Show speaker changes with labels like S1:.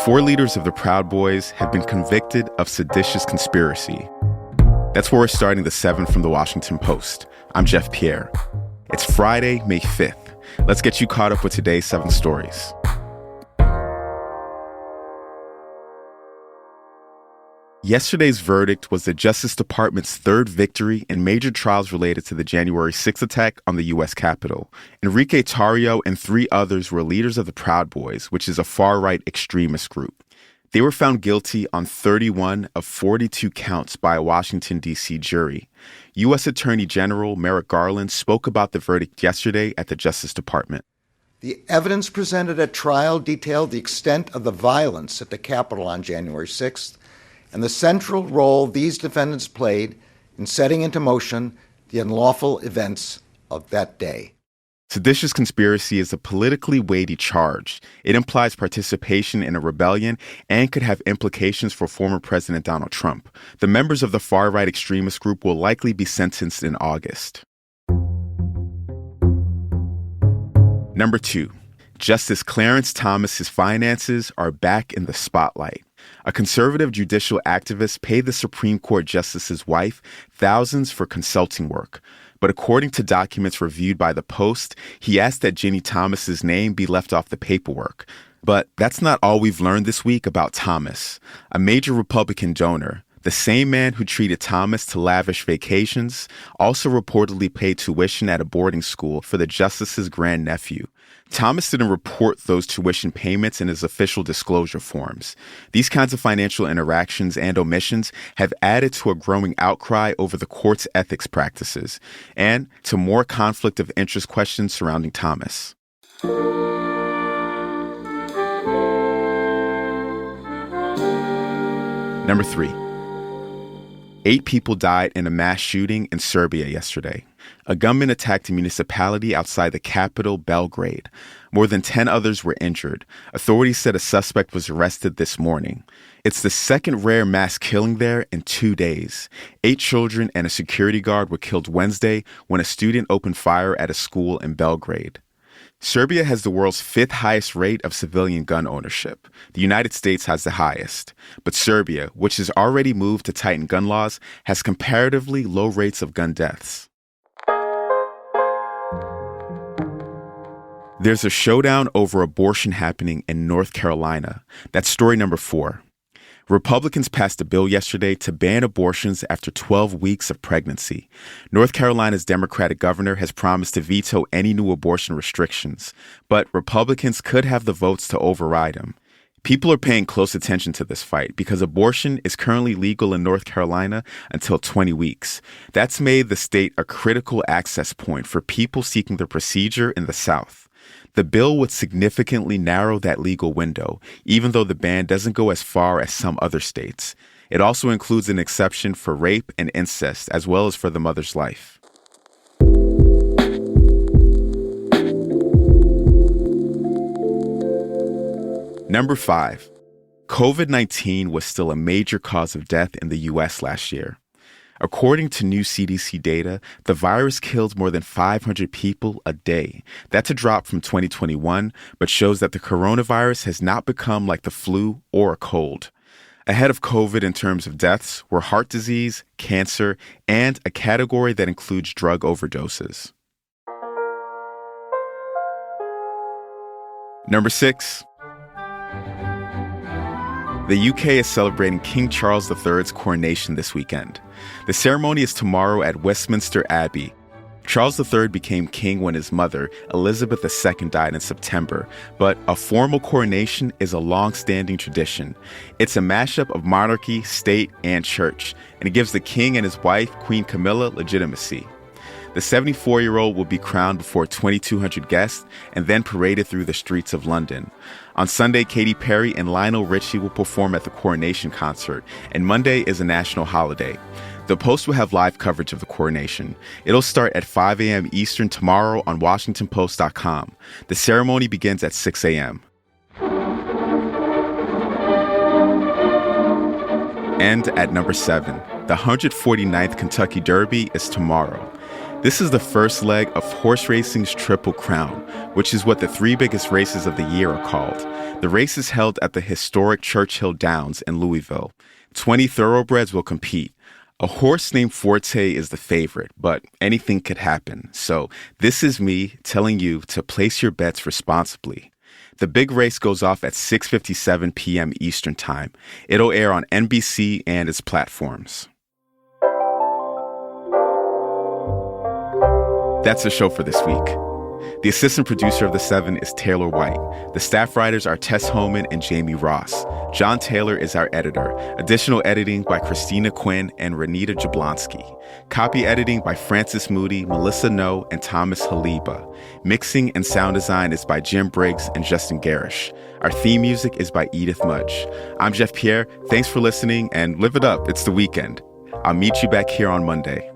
S1: 4 leaders of the Proud Boys have been convicted of seditious conspiracy. That's where we're starting the 7 from the Washington Post. I'm Jeff Pierre. It's Friday, May 5th. Let's get you caught up with today's 7 stories. Yesterday's verdict was the Justice Department's 3rd victory in major trials related to the January 6th attack on the U.S. Capitol. Enrique Tarrio and 3 others were leaders of the Proud Boys, which is a far-right extremist group. They were found guilty on 31 of 42 counts by a Washington, D.C. jury. U.S. Attorney General Merrick Garland spoke about the verdict yesterday at the Justice Department.
S2: The evidence presented at trial detailed the extent of the violence at the Capitol on January 6th and the central role these defendants played in setting into motion the unlawful events of that day.
S1: Seditious conspiracy is a politically weighty charge. It implies participation in a rebellion and could have implications for former President Donald Trump. The members of the far-right extremist group will likely be sentenced in August. Number 2, Justice Clarence Thomas's finances are back in the spotlight. A conservative judicial activist paid the Supreme Court justice's wife thousands for consulting work. But according to documents reviewed by the Post, he asked that Ginny Thomas's name be left off the paperwork. But that's not all we've learned this week about Thomas, a major Republican donor. The same man who treated Thomas to lavish vacations also reportedly paid tuition at a boarding school for the justice's grandnephew. Thomas didn't report those tuition payments in his official disclosure forms. These kinds of financial interactions and omissions have added to a growing outcry over the court's ethics practices and to more conflict of interest questions surrounding Thomas. Number 3. 8 people died in a mass shooting in Serbia yesterday. A gunman attacked a municipality outside the capital, Belgrade. More than 10 others were injured. Authorities said a suspect was arrested this morning. It's the second rare mass killing there in 2 days. 8 children and a security guard were killed Wednesday when a student opened fire at a school in Belgrade. Serbia has the world's 5th highest rate of civilian gun ownership. The United States has the highest. But Serbia, which has already moved to tighten gun laws, has comparatively low rates of gun deaths. There's a showdown over abortion happening in North Carolina. That's story number 4. Republicans passed a bill yesterday to ban abortions after 12 weeks of pregnancy. North Carolina's Democratic governor has promised to veto any new abortion restrictions, but Republicans could have the votes to override them. People are paying close attention to this fight because abortion is currently legal in North Carolina until 20 weeks. That's made the state a critical access point for people seeking the procedure in the South. The bill would significantly narrow that legal window, even though the ban doesn't go as far as some other states. It also includes an exception for rape and incest, as well as for the mother's life. Number 5, COVID-19 was still a major cause of death in the U.S. last year. According to new CDC data, the virus killed more than 500 people a day. That's a drop from 2021, but shows that the coronavirus has not become like the flu or a cold. Ahead of COVID in terms of deaths were heart disease, cancer, and a category that includes drug overdoses. Number 6. The UK is celebrating King Charles III's coronation this weekend. The ceremony is tomorrow at Westminster Abbey. Charles III became king when his mother, Elizabeth II, died in September, but a formal coronation is a long-standing tradition. It's a mashup of monarchy, state, and church, and it gives the king and his wife, Queen Camilla, legitimacy. The 74-year-old will be crowned before 2,200 guests and then paraded through the streets of London. On Sunday, Katy Perry and Lionel Richie will perform at the coronation concert, and Monday is a national holiday. The Post will have live coverage of the coronation. It'll start at 5 a.m. Eastern tomorrow on WashingtonPost.com. The ceremony begins at 6 a.m. And at number 7, The 149th Kentucky Derby is tomorrow. This is the first leg of horse racing's Triple Crown, which is what the three biggest races of the year are called. The race is held at the historic Churchill Downs in Louisville. 20 thoroughbreds will compete. A horse named Forte is the favorite, but anything could happen. So this is me telling you to place your bets responsibly. The big race goes off at 6:57 p.m. Eastern Time. It'll air on NBC and its platforms. That's the show for this week. The assistant producer of The Seven is Taylor White. The staff writers are Tess Homan and Jamie Ross. John Taylor is our editor. Additional editing by Christina Quinn and Renita Jablonski. Copy editing by Francis Moody, Melissa No, and Thomas Haliba. Mixing and sound design is by Jim Briggs and Justin Garish. Our theme music is by Edith Mudge. I'm Jeff Pierre. Thanks for listening, and live it up. It's the weekend. I'll meet you back here on Monday.